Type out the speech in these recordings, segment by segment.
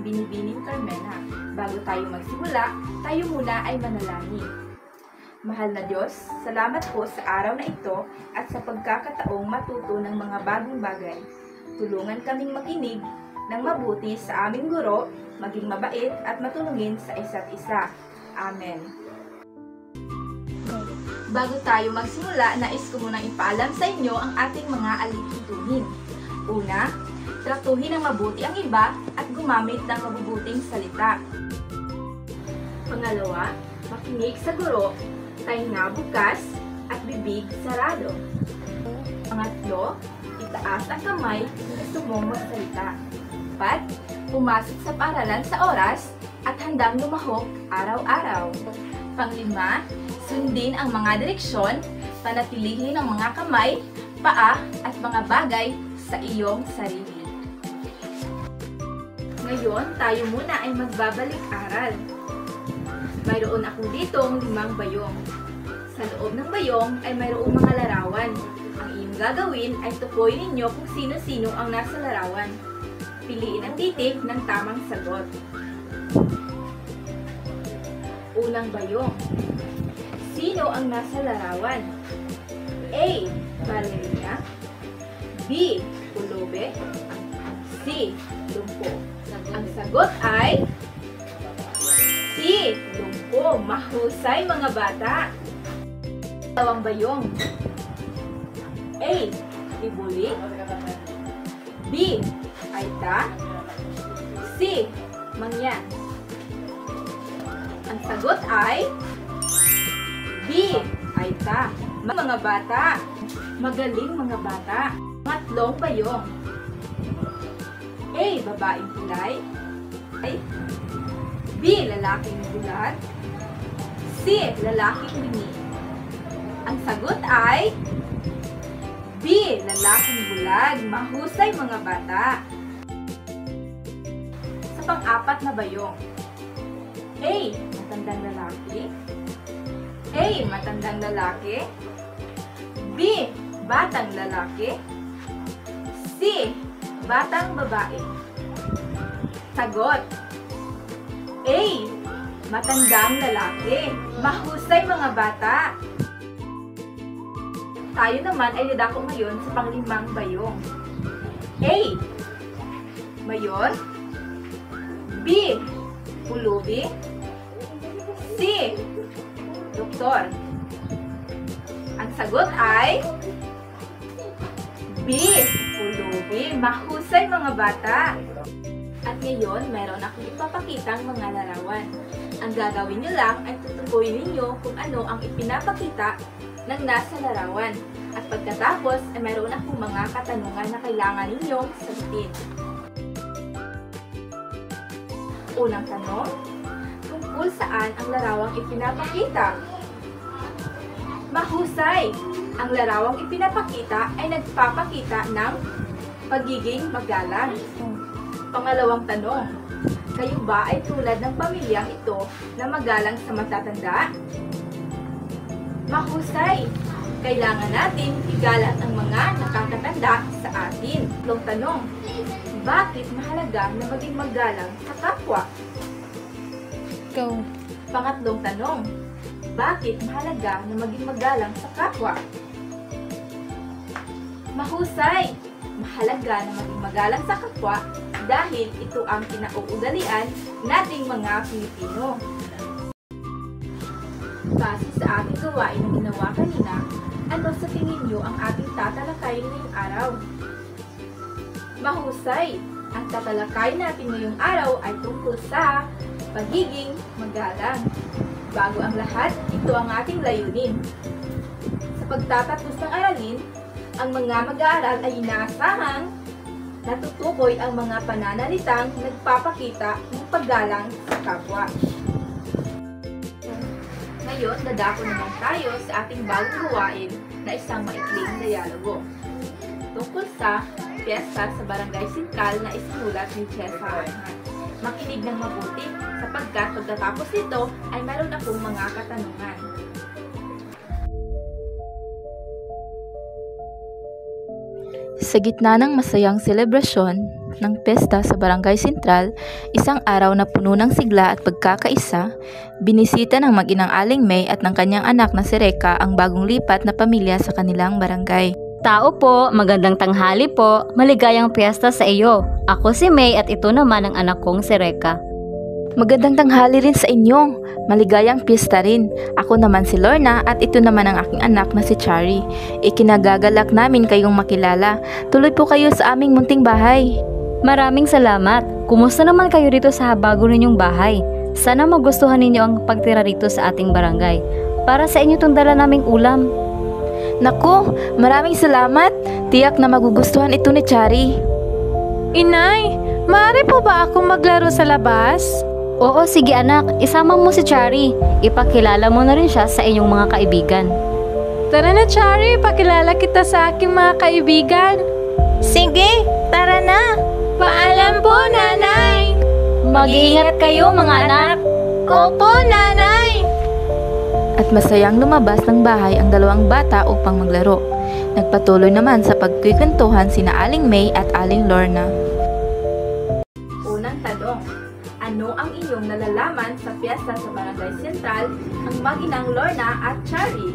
Binibining Carmena. Bago tayo magsimula, tayo muna ay manalangin. Mahal na Diyos, salamat po sa araw na ito at sa pagkakataong matuto ng mga bagong bagay. Tulungan kaming makinig ng mabuti sa aming guro, maging mabait at matulungin sa isa't isa. Amen. Bago tayo magsimula, nais ko munang ipaalam sa inyo ang ating mga alitutunin. Una, tratuhin ng mabuti ang iba at gumamit ng mabubuting salita. Pangalawa, makinig sa guro, tainga bukas at bibig sarado. Pangatlo, itaas ang kamay kung gusto mong magsalita. 4. Pumasok sa paaralan sa oras at handang lumahok araw-araw. Panglima, sundin ang mga direksyon, panatilihin ang mga kamay, paa at mga bagay sa iyong sarili. Ngayon, tayo muna ay magbabalik-aral. Mayroon ako ditong 5 bayong. Sa loob ng bayong ay mayroong mga larawan. Ang iyong gagawin ay tukoy ninyo kung sino-sino ang nasa larawan. Piliin ang titik ng tamang sagot. Unang bayong. Sino ang nasa larawan? A. Ballerina. B. Pulubi. C. Lumpo. Ang sagot ay C. Lumpo. Mahusay mga bata. Dalawang bayong. A. Ibuli. B. Aita. C. Mangyan. Ang sagot ay B. Aita. Mga bata. Magaling mga bata. Pangatlong bayong. A. Babaeng kulay. B. Lalaking bulat. C. Lalaking bingi. Ang sagot ay B. Lalaking bulag. Mahusay mga bata. Sa pang-apat na bayong. A. Matandang lalaki. A. Matandang lalaki. B. Batang lalaki. C. Batang babae. Sagot. A. Matandang lalaki. Mahusay mga bata. Tayo naman ay dadako ngayon sa pang-5 bayong. A. Mayor. B. Pulubi. C. Doktor. Ang sagot ay B. Pulubi. Mahusay mga bata. At ngayon, meron akong ipapakitang mga larawan. Ang gagawin nyo lang ay tutukoy ninyo kung ano ang ipinapakita ng nasa larawan. At pagkatapos, ay meron akong mga katanungan na kailangan ninyong sagutin. Unang tanong, tungkol saan ang larawang ipinapakita? Mahusay! Ang larawang ipinapakita ay nagpapakita ng pagiging magalang. Pangalawang tanong, kayo ba ay tulad ng pamilyang ito na magalang sa matatanda? Mahusay! Kailangan natin igalang ang mga nakakatanda sa atin. Tatlong tanong, bakit mahalaga na maging magalang sa kapwa? Go. Pangatlong tanong, bakit mahalaga na maging magalang sa kapwa? Mahusay! Mahalaga na maging magalang sa kapwa dahil ito ang kinauugalian nating mga Pilipino. Base sa ating gawain na ginawa kanina, ano sa tingin nyo ang ating tatalakayin ngayong araw? Mahusay! Ang tatalakayin natin ngayong araw ay tungkol sa pagiging magalang. Bago ang lahat, ito ang ating layunin. Sa pagtatapos ng aralin, ang mga mag-aaral ay inaasahang natutukoy ang mga pananalitang nagpapakita ng paggalang sa kapwa. Ngayon, dadako naman tayo sa ating bagong gawain na isang maikling dialogo tungkol sa piyesta sa Barangay Sentral na isinulat ni Cesar. Makinig ng mabuti sapagkat pagkatapos nito ay meron akong mga katanungan. Sa gitna ng masayang selebrasyon, ng piyesta sa Barangay Sentral, isang araw na puno ng sigla at pagkakaisa, binisita ng mag-inang Aling May at ng kanyang anak na si Reka ang bagong lipat na pamilya sa kanilang barangay. Tao po, magandang tanghali po, maligayang piyesta sa iyo. Ako si May at ito naman ang anak kong si Reka. Magandang tanghali rin sa inyo. Maligayang piyesta rin. Ako naman si Lorna at ito naman ang aking anak na si Chari. Ikinagagalak namin kayong makilala. Tuloy po kayo sa aming munting bahay. Maraming salamat. Kumusta naman kayo dito sa bago ninyong bahay? Sana magustuhan ninyo ang pagtira rito sa ating barangay. Para sa inyo itong dala naming ulam. Naku, maraming salamat. Tiyak na magugustuhan ito ni Chari. Inay, maaari po ba akong maglaro sa labas? Oo, sige anak. Isama mo si Chari. Ipakilala mo na rin siya sa inyong mga kaibigan. Tara na, Chari, pakilala kita sa aking mga kaibigan. Sige, tara na. Paalam po, nanay. Mag-iingat kayo mga anak. Opo, nanay. At masayang lumabas ng bahay ang dalawang bata upang maglaro. Nagpatuloy naman sa pagkikwentuhan sina Aling May at Aling Lorna. Unang tanong, ano ang inyong nalalaman sa piyesta sa Barangay Sentral ang mag-inang Lorna at Chari?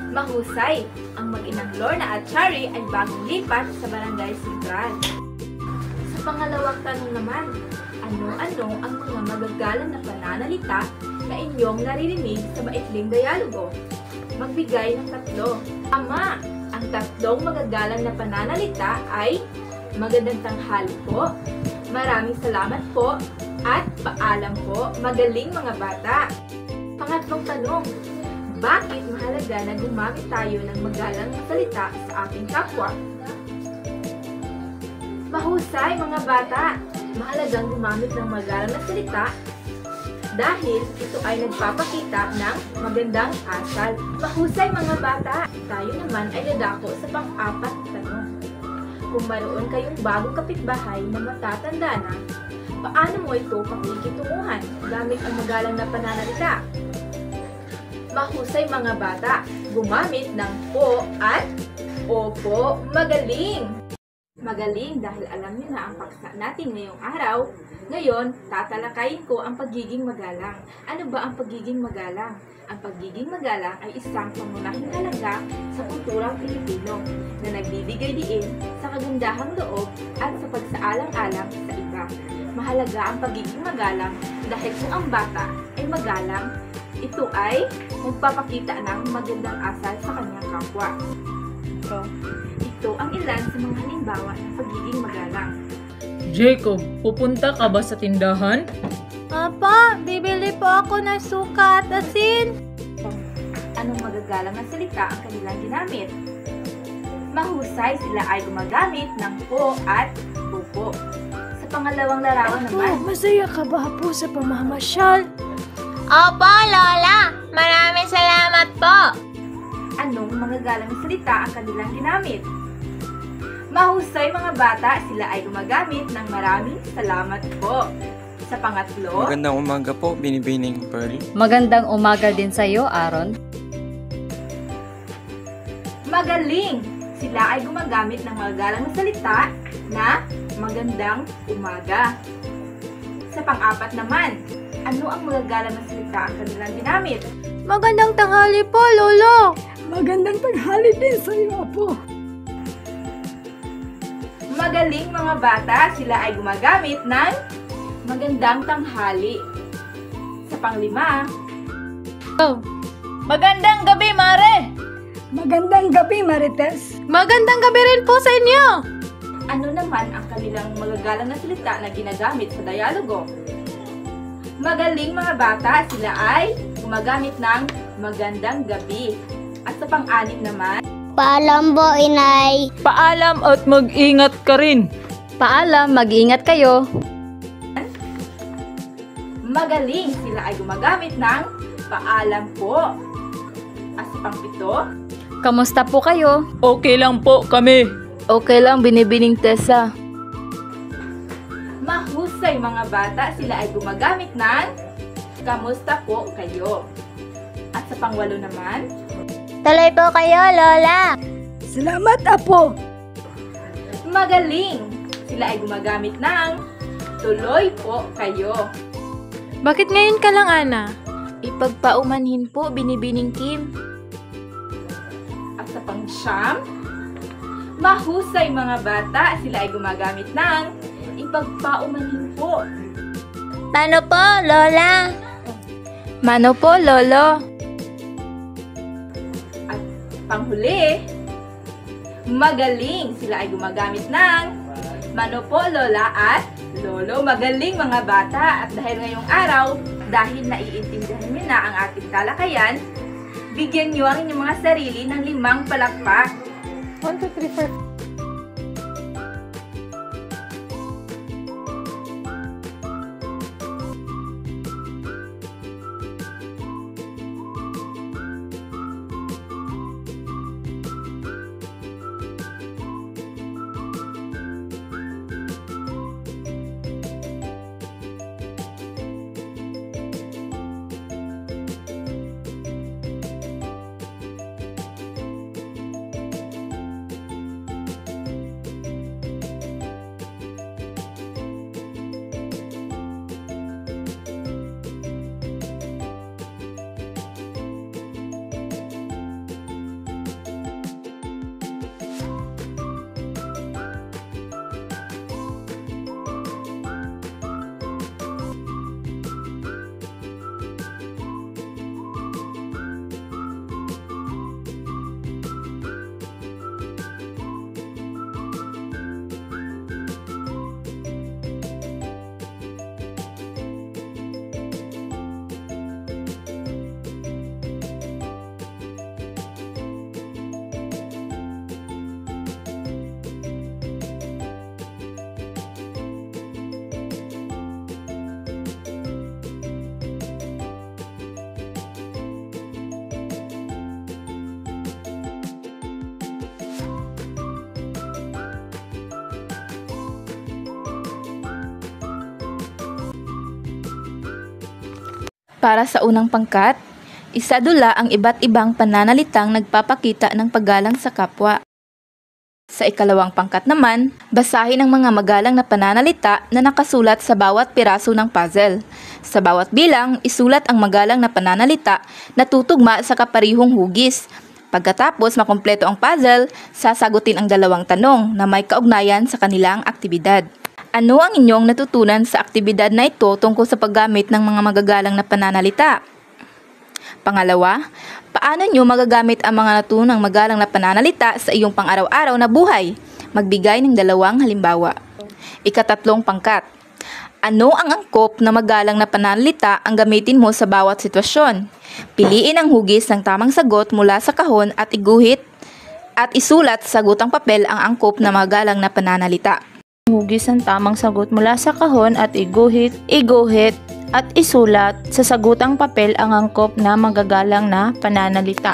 Mahusay, ang mag-inang Lorna at Chari ay bagong lipat sa Barangay Sentral. Sa pangalawang tanong naman, ano-ano ang mga magagalang na pananalita na inyong naririnig sa maikling dialogo? Magbigay ng tatlo. Tama! Ang tatlong magagalang na pananalita ay magandang tanghali po, maraming salamat po, at paalam po, magaling mga bata. Pangatlong tanong, bakit mahalaga na gumamit tayo ng magalang na salita sa ating kapwa? Mahusay mga bata, mahalagang gumamit ng magalang na salita dahil ito ay nagpapakita ng magandang asal. Mahusay mga bata, tayo naman ay dadako sa pang-apat na tanong. Kung mayroon kayong bagong kapitbahay na matatanda na, paano mo ito pakikitunguhan gamit ang magalang na pananalita? Mahusay mga bata, gumamit ng po at opo, magaling! Magaling dahil alam niyo na ang paksa natin ngayong araw. Ngayon, tatalakayin ko ang pagiging magalang. Ano ba ang pagiging magalang? Ang pagiging magalang ay isang pangunahing halaga sa kulturang Pilipino na nagbibigay diin sa kagandahang loob at sa pagsaalang-alang sa iba. Mahalaga ang pagiging magalang dahil kung ang bata ay magalang, ito ay magpapakita ng magandang asal sa kanyang kapwa. Ito ang ilan sa mga halimbawa ng pagiging magalang. Jacob, pupunta ka ba sa tindahan? Apa, bibili po ako ng suka at asin. Anong magagalang na salita ang kanilang ginamit? Mahusay, sila ay gumagamit ng po at opo. Sa pangalawang larawan naman, Masaya ka ba po sa pamamasyal? Opo, Lola. Maraming salamat po. anong magagalang na salita ang kanilang ginamit? Mahusay mga bata, sila ay gumagamit ng maraming salamat po. Sa pangatlo, Magandang umaga po, Binibining Pearl. Magandang umaga din sa iyo, Aaron. magaling! Sila ay gumagamit ng magagalang na salita na magandang umaga. Sa pang-apat naman, ano ang magagalang na salita ang kanilang ginamit? Magandang tanghali po, Lolo. Magandang tanghali din sa iyo, Apo. Magaling mga bata, sila ay gumagamit ng magandang tanghali. Sa panglima, Magandang gabi, Mare. Magandang gabi, Marites. Magandang gabi rin po sa inyo. ano naman ang kanilang magagalang na salita na ginagamit sa dialogo? Magaling mga bata, sila ay gumagamit ng magandang gabi. At sa pang-anim naman, Paalam po, inay. Paalam at mag-ingat ka rin. Paalam, mag-iingat kayo. magaling, sila ay gumagamit ng paalam po. At sa pang-pito, Kamusta po kayo? Okay lang po kami. Okay lang, Binibining Tessa. mahusay mga bata, sila ay gumagamit ng kamusta po kayo. At sa pang-walo naman, Tuloy po kayo, Lola. Salamat, Apo. Magaling! Sila ay gumagamit ng tuloy po kayo. Bakit ngayon ka lang, Ana? Ipagpaumanhin po, Binibining Kim. At sa pang-siyam, mahusay mga bata, sila ay gumagamit ng ipagpaumanhin po. Paano po, Lola? Mano po, Lolo. At panghuli, magaling, sila ay gumagamit ng mano po, Lola at Lolo. Magaling mga bata, at dahil ngayong araw, dahil naiintindihan niyo na ang ating talakayan, bigyan niyo ang inyong mga sarili ng 5 palakpak. 1, 2, 3, 4. Para sa unang pangkat, isadula ang iba't ibang pananalitang nagpapakita ng paggalang sa kapwa. Sa ikalawang pangkat naman, basahin ang mga magalang na pananalita na nakasulat sa bawat piraso ng puzzle. Sa bawat bilang, isulat ang magalang na pananalita na tutugma sa kaparihong hugis. Pagkatapos makumpleto ang puzzle, sasagutin ang 2 tanong na may kaugnayan sa kanilang aktibidad. Ano ang inyong natutunan sa aktibidad na ito tungkol sa paggamit ng mga magagalang na pananalita? Pangalawa, paano nyo magagamit ang mga naturunang magalang na pananalita sa iyong pang-araw-araw na buhay? Magbigay ng 2 halimbawa. Ikatatlong pangkat, ano ang angkop na magalang na pananalita ang gamitin mo sa bawat sitwasyon? Piliin ang hugis ng tamang sagot mula sa kahon at iguhit at isulat sa sagutang papel ang angkop na magalang na pananalita. Hugis ang tamang sagot mula sa kahon at iguhit at isulat sa sagutang papel ang angkop na magagalang na pananalita.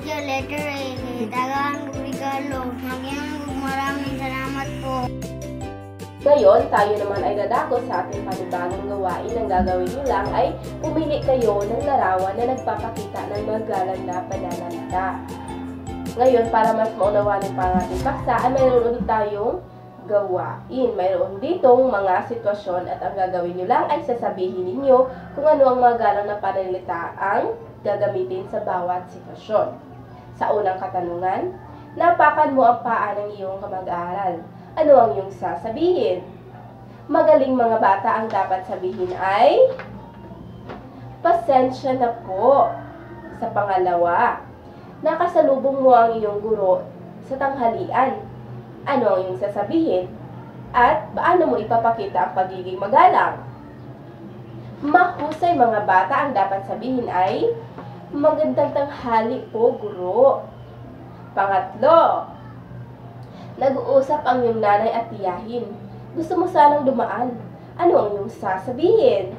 siya letter A. Tagaan ko regalo. Maraming salamat po. Ngayon, tayo naman ay dadako sa ating panibagong gawain. Ang gagawin nyo lang ay pumili kayo ng larawan na nagpapakita ng magalang na pananalita. Ngayon, para mas maunawanin pa ang ating paksa, ay mayroon ulit tayong gawain. Mayroon ditong mga sitwasyon at ang gagawin nyo lang ay sasabihin ninyo kung ano ang magalang na pananalita ang gagamitin sa bawat sitwasyon. Sa unang katanungan, napakan mo ang paa ng iyong kamag-aral. Ano ang iyong sasabihin? Magaling mga bata, ang dapat sabihin ay pasensya na po. Sa pangalawa, nakasalubong mo ang iyong guro sa tanghalian. Ano ang iyong sasabihin? At paano mo ipapakita ang pagiging magalang? Mahusay mga bata, ang dapat sabihin ay magandang tanghali po, guro. Pangatlo, nag-uusap ang iyong nanay at tiyahin. Gusto mo sanang dumaan. Ano ang iyong sasabihin?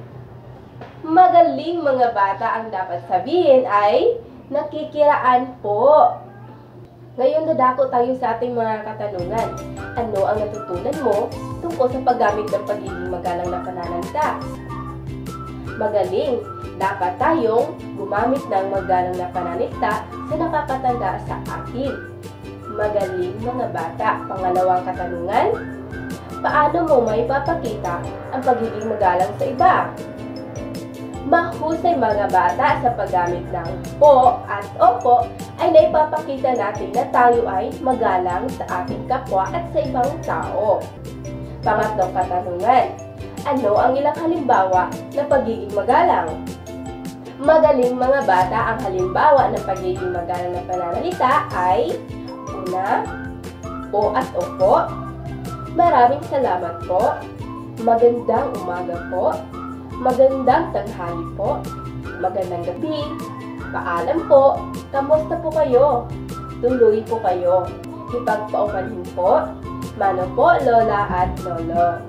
Magaling mga bata, ang dapat sabihin ay nakikiraan po. Ngayon dadako tayo sa ating mga katanungan. Ano ang natutunan mo tungkol sa paggamit ng pagiging magalang na pananalita? Magaling. Dapat tayong gumamit ng magalang na pananalita sa nakakatanda sa atin. Magaling mga bata. Pangalawang katanungan, paano mo maipapakita ang pagiging magalang sa iba? Mahusay mga bata, sa paggamit ng po at opo ay naipapakita natin na tayo ay magalang sa ating kapwa at sa ibang tao. Pangatlong katanungan, ano ang ilang halimbawa ng pagiging magalang? Magaling mga bata, ang halimbawa ng pagiging magalang na pananalita ay una, po at opo, maraming salamat po, magandang umaga po, magandang tanghali po, magandang gabi, paalam po, kamusta po kayo, tuloy po kayo, ipagpaumanhin po, mano po lola at lolo.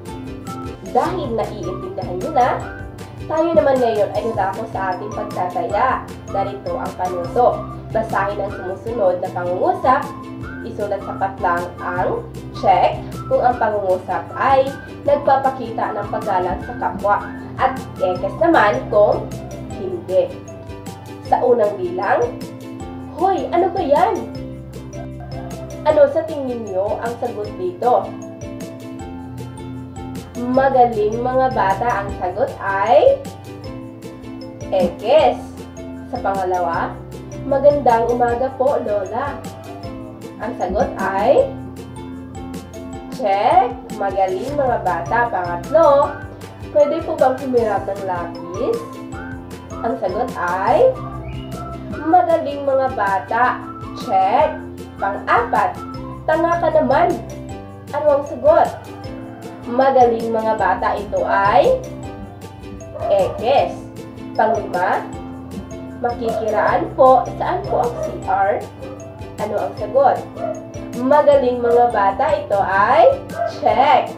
Dahil naiintindihan nyo na, tayo naman ngayon ay dadako sa ating pagtataya. Narito ang panuto. Basahin ang sumusunod na pangungusap. Isulat sa patlang ang check kung ang pangungusap ay nagpapakita ng paggalang sa kapwa at ekes naman kung hindi. Sa unang bilang, hoy, ano ba yan? Ano sa tingin nyo ang sagot dito? Magaling mga bata, ang sagot ay ekes. Sa pangalawa, magandang umaga po, lola. Ang sagot ay check. Magaling mga bata. Pangatlo, pwede po bang humirap ng lapis? Ang sagot ay magaling mga bata. Check. Pang-apat, tanga ka naman. Ano ang sagot? Magaling mga bata, ito ay ekes. Panglima, makikiraan po. Saan po ang CR? Ano ang sagot? Magaling mga bata, ito ay check.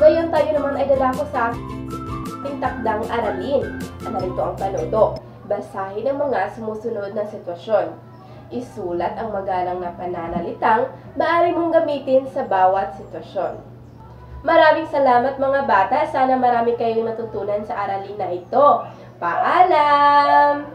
Ngayon tayo naman ay dadako sa ating takdang aralin. Narito ang panuto. Basahin ang mga sumusunod na sitwasyon. Isulat ang magalang na pananalitang maaari mong gamitin sa bawat sitwasyon. Maraming salamat mga bata. Sana marami kayong natutunan sa aralin na ito. Paalam!